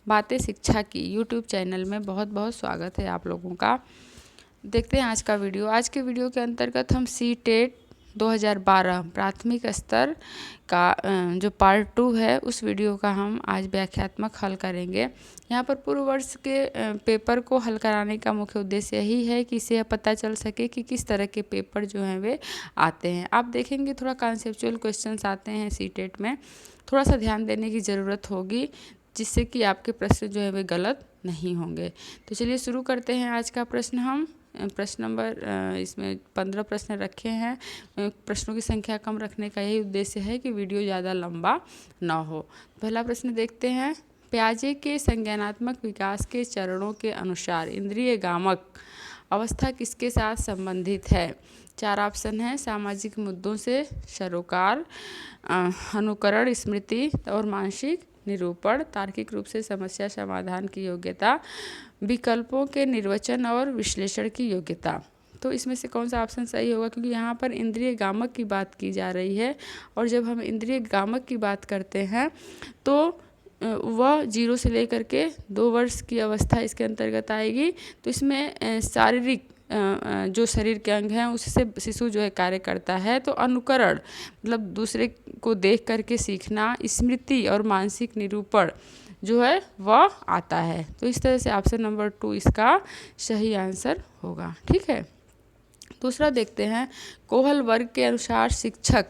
बातें शिक्षा की यूट्यूब चैनल में बहुत बहुत स्वागत है आप लोगों का। देखते हैं आज का वीडियो। आज के वीडियो के अंतर्गत हम सीटेट 2012 प्राथमिक स्तर का जो पार्ट 2 है उस वीडियो का हम आज व्याख्यात्मक हल करेंगे। यहाँ पर पूर्व वर्ष के पेपर को हल कराने का मुख्य उद्देश्य यही है कि इससे पता चल सके कि किस तरह के पेपर जो हैं वे आते हैं। आप देखेंगे थोड़ा कॉन्सेप्चुअल क्वेश्चंस आते हैं सीटेट में, थोड़ा सा ध्यान देने की ज़रूरत होगी जिससे कि आपके प्रश्न जो है वे गलत नहीं होंगे। तो चलिए शुरू करते हैं आज का प्रश्न। हम प्रश्न नंबर इसमें 15 प्रश्न रखे हैं। प्रश्नों की संख्या कम रखने का यही उद्देश्य है कि वीडियो ज़्यादा लंबा ना हो। पहला प्रश्न देखते हैं। पियाजे के संज्ञानात्मक विकास के चरणों के अनुसार इंद्रिय गामक अवस्था किसके साथ संबंधित है? 4 ऑप्शन हैं। सामाजिक मुद्दों से सरोकार, अनुकरण, स्मृति और मानसिक निरूपण, तार्किक रूप से समस्या समाधान की योग्यता, विकल्पों के निर्वचन और विश्लेषण की योग्यता। तो इसमें से कौन सा ऑप्शन सही होगा? क्योंकि यहाँ पर इंद्रिय गामक की बात की जा रही है और जब हम इंद्रिय गामक की बात करते हैं तो वह 0 से लेकर के 2 वर्ष की अवस्था इसके अंतर्गत आएगी। तो इसमें शारीरिक जो शरीर के अंग हैं उससे शिशु जो है कार्य करता है। तो अनुकरण मतलब दूसरे को देख करके सीखना, स्मृति और मानसिक निरूपण जो है वह आता है। तो इस तरह से ऑप्शन नंबर 2 इसका सही आंसर होगा। ठीक है। दूसरा देखते हैं। कोहल वर्ग के अनुसार शिक्षक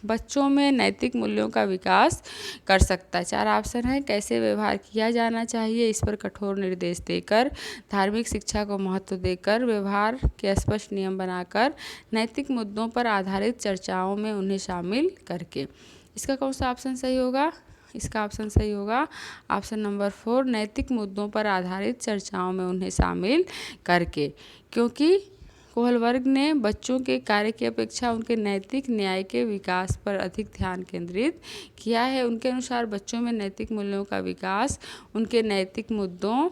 बच्चों में नैतिक मूल्यों का विकास कर सकता है। 4 ऑप्शन है। कैसे व्यवहार किया जाना चाहिए, इस पर कठोर निर्देश देकर, धार्मिक शिक्षा को महत्व देकर, व्यवहार के स्पष्ट नियम बनाकर, नैतिक मुद्दों पर आधारित चर्चाओं में उन्हें शामिल करके। इसका कौन सा ऑप्शन सही होगा? इसका ऑप्शन सही होगा ऑप्शन नंबर 4, नैतिक मुद्दों पर आधारित चर्चाओं में उन्हें शामिल करके। क्योंकि कोहल वर्ग ने बच्चों के कार्य की अपेक्षा उनके नैतिक न्याय के विकास पर अधिक ध्यान केंद्रित किया है। उनके अनुसार बच्चों में नैतिक मूल्यों का विकास उनके नैतिक मुद्दों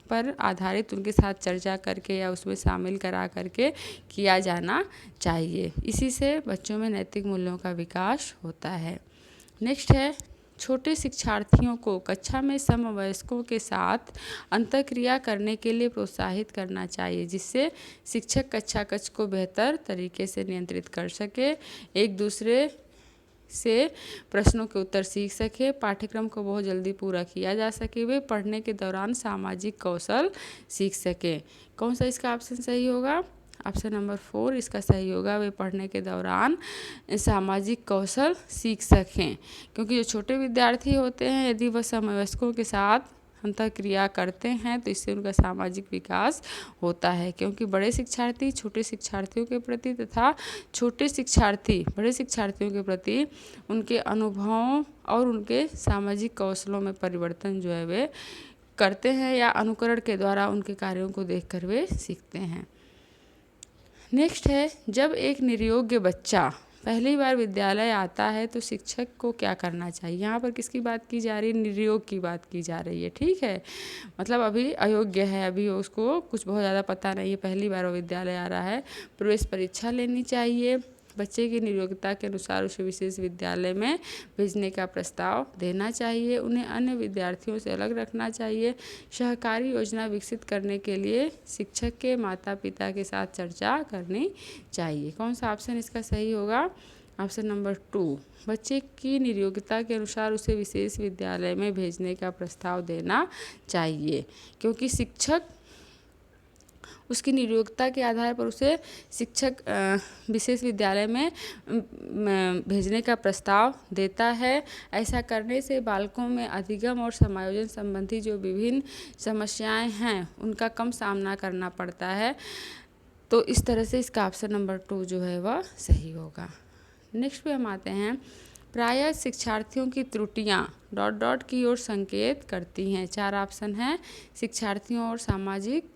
पर आधारित उनके साथ चर्चा करके या उसमें शामिल करा करके किया जाना चाहिए। इसी से बच्चों में नैतिक मूल्यों का विकास होता है। नेक्स्ट है। छोटे शिक्षार्थियों को कक्षा में समवयस्कों के साथ अंतःक्रिया करने के लिए प्रोत्साहित करना चाहिए, जिससे शिक्षक कक्षा कक्ष को बेहतर तरीके से नियंत्रित कर सके, एक दूसरे से प्रश्नों के उत्तर सीख सके, पाठ्यक्रम को बहुत जल्दी पूरा किया जा सके, वे पढ़ने के दौरान सामाजिक कौशल सीख सके। कौन सा इसका ऑप्शन सही होगा? ऑप्शन नंबर 4 इसका सही होगा। वे पढ़ने के दौरान सामाजिक कौशल सीख सकें। क्योंकि जो छोटे विद्यार्थी होते हैं यदि वह समवयस्कों के साथ अंतःक्रिया करते हैं तो इससे उनका सामाजिक विकास होता है। क्योंकि बड़े शिक्षार्थी छोटे शिक्षार्थियों के प्रति तथा छोटे शिक्षार्थी बड़े शिक्षार्थियों के प्रति उनके अनुभवों और उनके सामाजिक कौशलों में परिवर्तन जो है वे करते हैं या अनुकरण के द्वारा उनके कार्यों को देखकर वे सीखते हैं। नेक्स्ट है। जब एक निरयोग्य बच्चा पहली बार विद्यालय आता है तो शिक्षक को क्या करना चाहिए? यहाँ पर किसकी बात की जा रही है? निरयोग की बात की जा रही है। ठीक है। मतलब अभी अयोग्य है, अभी उसको कुछ बहुत ज़्यादा पता नहीं है, पहली बार वो विद्यालय आ रहा है। प्रवेश परीक्षा लेनी चाहिए। बच्चे की नियोग्यता के अनुसार उसे विशेष विद्यालय में भेजने का प्रस्ताव देना चाहिए। उन्हें अन्य विद्यार्थियों से अलग रखना चाहिए। सहकारी योजना विकसित करने के लिए शिक्षक के माता पिता के साथ चर्चा करनी चाहिए। कौन सा ऑप्शन इसका सही होगा? ऑप्शन नंबर 2, बच्चे की नियोग्यता के अनुसार उसे विशेष विद्यालय में भेजने का प्रस्ताव देना चाहिए। क्योंकि शिक्षक उसकी नियोग्यता के आधार पर उसे शिक्षक विशेष विद्यालय में भेजने का प्रस्ताव देता है। ऐसा करने से बालकों में अधिगम और समायोजन संबंधी जो विभिन्न समस्याएं हैं उनका कम सामना करना पड़ता है। तो इस तरह से इसका ऑप्शन नंबर 2 जो है वह सही होगा। नेक्स्ट पे हम आते हैं। प्रायः शिक्षार्थियों की त्रुटियां ... की ओर संकेत करती हैं। 4 ऑप्शन हैं। शिक्षार्थियों और सामाजिक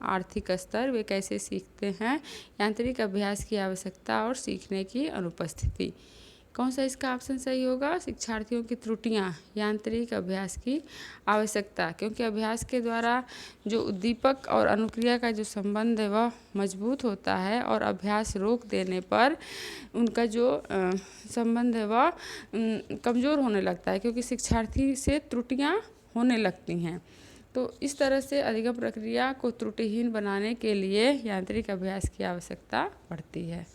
आर्थिक स्तर, वे कैसे सीखते हैं, यांत्रिक अभ्यास की आवश्यकता और सीखने की अनुपस्थिति। कौन सा इसका ऑप्शन सही होगा? शिक्षार्थियों की त्रुटियां, यांत्रिक अभ्यास की आवश्यकता। क्योंकि अभ्यास के द्वारा जो उद्दीपक और अनुक्रिया का जो संबंध है वह मजबूत होता है और अभ्यास रोक देने पर उनका जो संबंध है वह कमज़ोर होने लगता है। क्योंकि शिक्षार्थी से त्रुटियां होने लगती हैं। तो इस तरह से अधिगम प्रक्रिया को त्रुटिहीन बनाने के लिए यांत्रिक अभ्यास की आवश्यकता पड़ती है।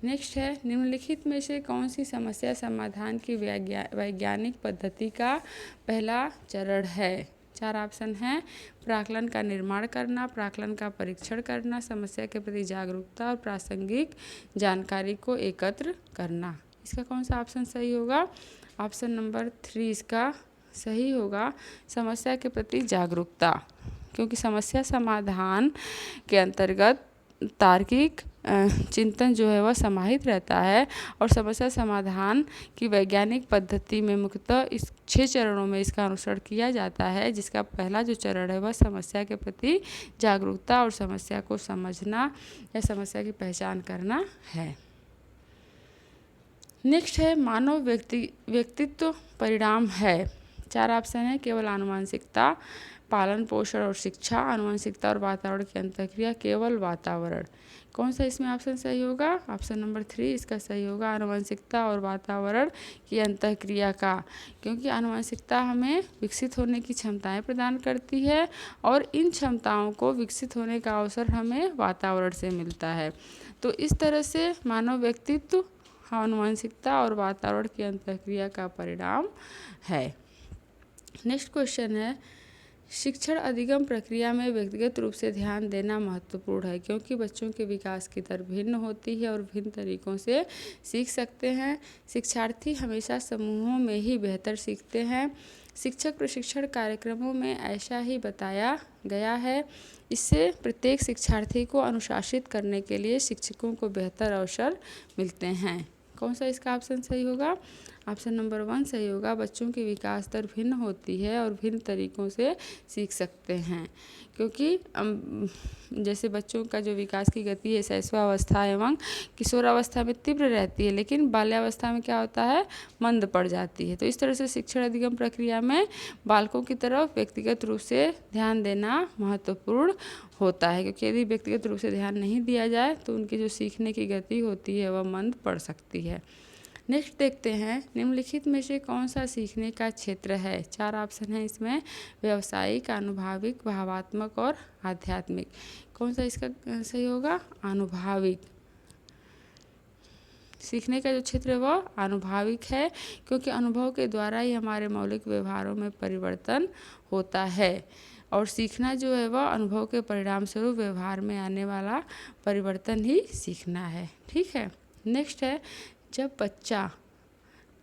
नेक्स्ट है, निम्नलिखित में से कौन सी समस्या समाधान की वैज्ञानिक पद्धति का पहला चरण है? 4 ऑप्शन हैं। प्राक्कलन का निर्माण करना, प्राक्कलन का परीक्षण करना, समस्या के प्रति जागरूकता और प्रासंगिक जानकारी को एकत्र करना। इसका कौन सा ऑप्शन सही होगा? ऑप्शन नंबर 3 इसका सही होगा, समस्या के प्रति जागरूकता। क्योंकि समस्या समाधान के अंतर्गत तार्किक चिंतन जो है वह समाहित रहता है और समस्या समाधान की वैज्ञानिक पद्धति में मुख्यतः इस 6 चरणों में इसका अनुसरण किया जाता है, जिसका पहला जो चरण है वह समस्या के प्रति जागरूकता और समस्या को समझना या समस्या की पहचान करना है। नेक्स्ट है, मानव व्यक्तित्व परिणाम है। 4 ऑप्शन है। केवल आनुवंशिकता, पालन पोषण और शिक्षा, आनुवंशिकता और वातावरण की अंतःक्रिया, केवल वातावरण। कौन सा इसमें ऑप्शन सही होगा? ऑप्शन नंबर 3 इसका सही होगा, आनुवंशिकता और वातावरण की अंतःक्रिया का। क्योंकि आनुवंशिकता हमें विकसित होने की क्षमताएं प्रदान करती है और इन क्षमताओं को विकसित होने का अवसर हमें वातावरण से मिलता है। तो इस तरह से मानव व्यक्तित्व आनुवंशिकता और वातावरण की अंतःक्रिया का परिणाम है। नेक्स्ट क्वेश्चन है, शिक्षण अधिगम प्रक्रिया में व्यक्तिगत रूप से ध्यान देना महत्वपूर्ण है क्योंकि बच्चों के विकास की दर भिन्न होती है और भिन्न तरीकों से सीख सकते हैं। शिक्षार्थी हमेशा समूहों में ही बेहतर सीखते हैं। शिक्षक प्रशिक्षण कार्यक्रमों में ऐसा ही बताया गया है। इससे प्रत्येक शिक्षार्थी को अनुशासित करने के लिए शिक्षकों को बेहतर अवसर मिलते हैं। कौन सा इसका ऑप्शन सही होगा? ऑप्शन नंबर 1 सही होगा, बच्चों की विकास दर भिन्न होती है और भिन्न तरीकों से सीख सकते हैं। क्योंकि जैसे बच्चों का जो विकास की गति है शैशवावस्था एवं किशोरावस्था में तीव्र रहती है, लेकिन बाल्यावस्था में क्या होता है, मंद पड़ जाती है। तो इस तरह से शिक्षण अधिगम प्रक्रिया में बालकों की तरफ व्यक्तिगत रूप से ध्यान देना महत्वपूर्ण होता है, क्योंकि यदि व्यक्तिगत रूप से ध्यान नहीं दिया जाए तो उनकी जो सीखने की गति होती है वह मंद पड़ सकती है। नेक्स्ट देखते हैं, निम्नलिखित में से कौन सा सीखने का क्षेत्र है? 4 ऑप्शन है इसमें, व्यावसायिक, अनुभविक, भावात्मक और आध्यात्मिक। कौन सा इसका सही होगा? अनुभविक। सीखने का जो क्षेत्र है वह अनुभविक है, क्योंकि अनुभव के द्वारा ही हमारे मौलिक व्यवहारों में परिवर्तन होता है और सीखना जो है वह अनुभव के परिणाम स्वरूप व्यवहार में आने वाला परिवर्तन ही सीखना है। ठीक है। नेक्स्ट है, जब बच्चा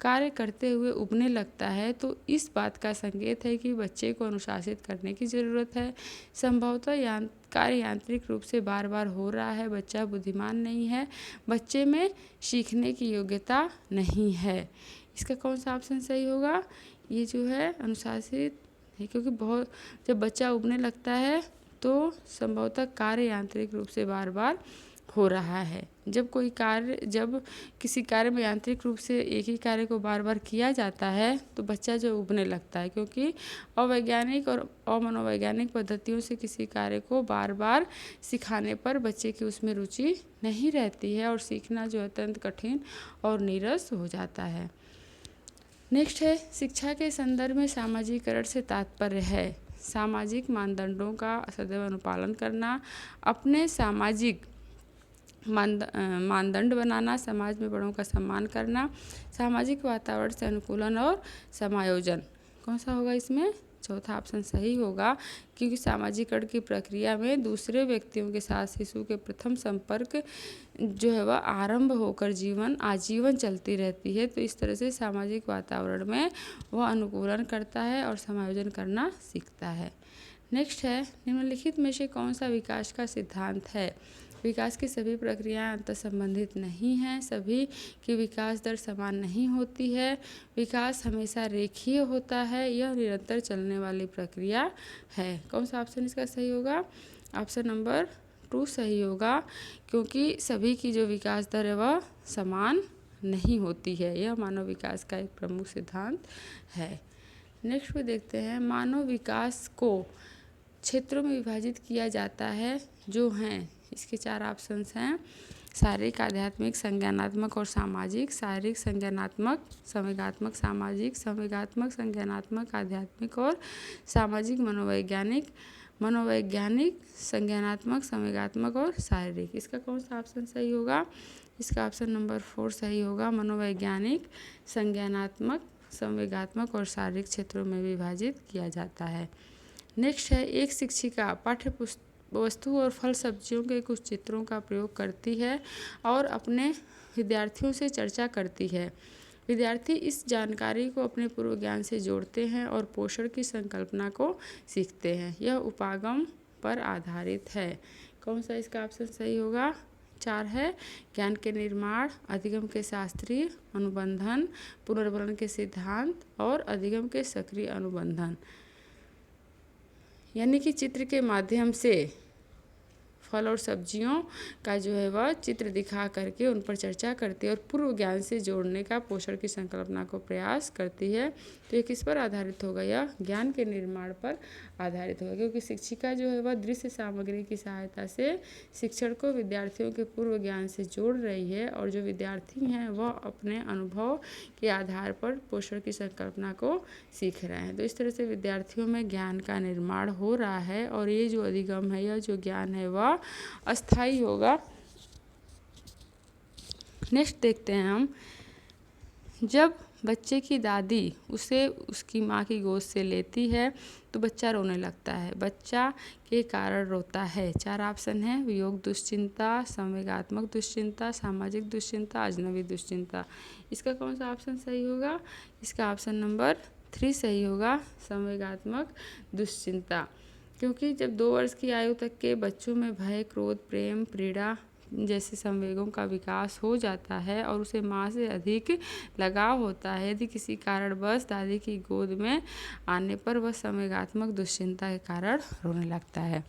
कार्य करते हुए उबने लगता है तो इस बात का संकेत है कि बच्चे को अनुशासित करने की ज़रूरत है। संभवतः कार्य यांत्रिक रूप से बार बार हो रहा है, बच्चा बुद्धिमान नहीं है, बच्चे में सीखने की योग्यता नहीं है। इसका कौन सा ऑप्शन सही होगा? ये जो है अनुशासित है, क्योंकि जब बच्चा उबने लगता है तो संभवतः कार्य यांत्रिक रूप से बार बार हो रहा है। जब किसी कार्य में यांत्रिक रूप से एक ही कार्य को बार बार किया जाता है तो बच्चा जो उबने लगता है, क्योंकि अवैज्ञानिक और अमनोवैज्ञानिक पद्धतियों से किसी कार्य को बार बार सिखाने पर बच्चे की उसमें रुचि नहीं रहती है और सीखना जो अत्यंत कठिन और नीरस हो जाता है। नेक्स्ट है, शिक्षा के संदर्भ में सामाजिकरण से तात्पर्य है सामाजिक मानदंडों का सदैव अनुपालन करना, अपने सामाजिक मानदंड बनाना, समाज में बड़ों का सम्मान करना, सामाजिक वातावरण से अनुकूलन और समायोजन। कौन सा होगा इसमें? चौथा ऑप्शन सही होगा, क्योंकि सामाजिकरण की प्रक्रिया में दूसरे व्यक्तियों के साथ शिशु के प्रथम संपर्क जो है वह आरंभ होकर आजीवन चलती रहती है। तो इस तरह से सामाजिक वातावरण में वह अनुकूलन करता है और समायोजन करना सीखता है। नेक्स्ट है, निम्नलिखित में से कौन सा विकास का सिद्धांत है? विकास की सभी प्रक्रियाएं अंतर संबंधित नहीं हैं, सभी की विकास दर समान नहीं होती है, विकास हमेशा रेखीय होता है, यह निरंतर चलने वाली प्रक्रिया है। कौन सा ऑप्शन इसका सही होगा? ऑप्शन नंबर 2 सही होगा, क्योंकि सभी की जो विकास दर है वह समान नहीं होती है। यह मानव विकास का एक प्रमुख सिद्धांत है। नेक्स्ट पे देखते हैं, मानव विकास को क्षेत्रों में विभाजित किया जाता है जो हैं, इसके 4 ऑप्शंस हैं। शारीरिक, आध्यात्मिक, संज्ञानात्मक और सामाजिक। शारीरिक, संज्ञानात्मक, संवेगात्मक, सामाजिक। संवेगात्मक, संज्ञानात्मक, आध्यात्मिक और सामाजिक। मनोवैज्ञानिक, मनोवैज्ञानिक, संज्ञानात्मक, संवेगात्मक और शारीरिक। इसका कौन सा ऑप्शन सही होगा? इसका ऑप्शन नंबर 4 सही होगा। मनोवैज्ञानिक, संज्ञानात्मक, संवेगात्मक और शारीरिक क्षेत्रों में विभाजित किया जाता है। नेक्स्ट है, एक शिक्षिका पाठ्य वस्तु और फल सब्जियों के कुछ चित्रों का प्रयोग करती है और अपने विद्यार्थियों से चर्चा करती है। विद्यार्थी इस जानकारी को अपने पूर्व ज्ञान से जोड़ते हैं और पोषण की संकल्पना को सीखते हैं। यह उपागम पर आधारित है। कौन सा इसका ऑप्शन सही होगा? 4 है, ज्ञान के निर्माण, अधिगम के शास्त्रीय अनुबंधन, पुनर्वलन के सिद्धांत और अधिगम के सक्रिय अनुबंधन। यानी कि चित्र के माध्यम से फल और सब्जियों का जो है वह चित्र दिखा करके उन पर चर्चा करती है और पूर्व ज्ञान से जोड़ने का पोषण की संकल्पना को प्रयास करती है। तो ये किस पर आधारित होगा? यह ज्ञान के निर्माण पर आधारित होगा, क्योंकि शिक्षिका जो है वह दृश्य सामग्री की सहायता से शिक्षण को विद्यार्थियों के पूर्व ज्ञान से जोड़ रही है और जो विद्यार्थी हैं वह अपने अनुभव के आधार पर पोषण की संकल्पना को सीख रहे हैं। तो इस तरह से विद्यार्थियों में ज्ञान का निर्माण हो रहा है और ये जो अधिगम है, यह जो ज्ञान है वह अस्थायी होगा। नेक्स्ट देखते हैं हम, जब बच्चे की दादी उसे उसकी माँ की गोद से लेती है तो बच्चा रोने लगता है। बच्चा के कारण रोता है। 4 ऑप्शन है, वियोग दुश्चिंता, संवेगात्मक दुश्चिंता, सामाजिक दुश्चिंता, अजनबी दुश्चिंता। इसका कौन सा ऑप्शन सही होगा? इसका ऑप्शन नंबर 3 सही होगा, संवेगात्मक दुश्चिंता। क्योंकि जब 2 वर्ष की आयु तक के बच्चों में भय, क्रोध, प्रेम, पीड़ा जैसे संवेगों का विकास हो जाता है और उसे माँ से अधिक लगाव होता है, यदि किसी कारणवश दादी की गोद में आने पर वह संवेगात्मक दुश्चिंता के कारण रोने लगता है।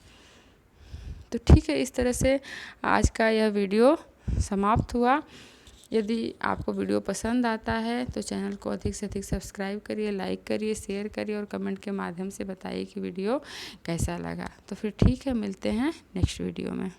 तो ठीक है, इस तरह से आज का यह वीडियो समाप्त हुआ। यदि आपको वीडियो पसंद आता है तो चैनल को अधिक से अधिक सब्सक्राइब करिए, लाइक करिए, शेयर करिए और कमेंट के माध्यम से बताइए कि वीडियो कैसा लगा। तो फिर ठीक है, मिलते हैं नेक्स्ट वीडियो में।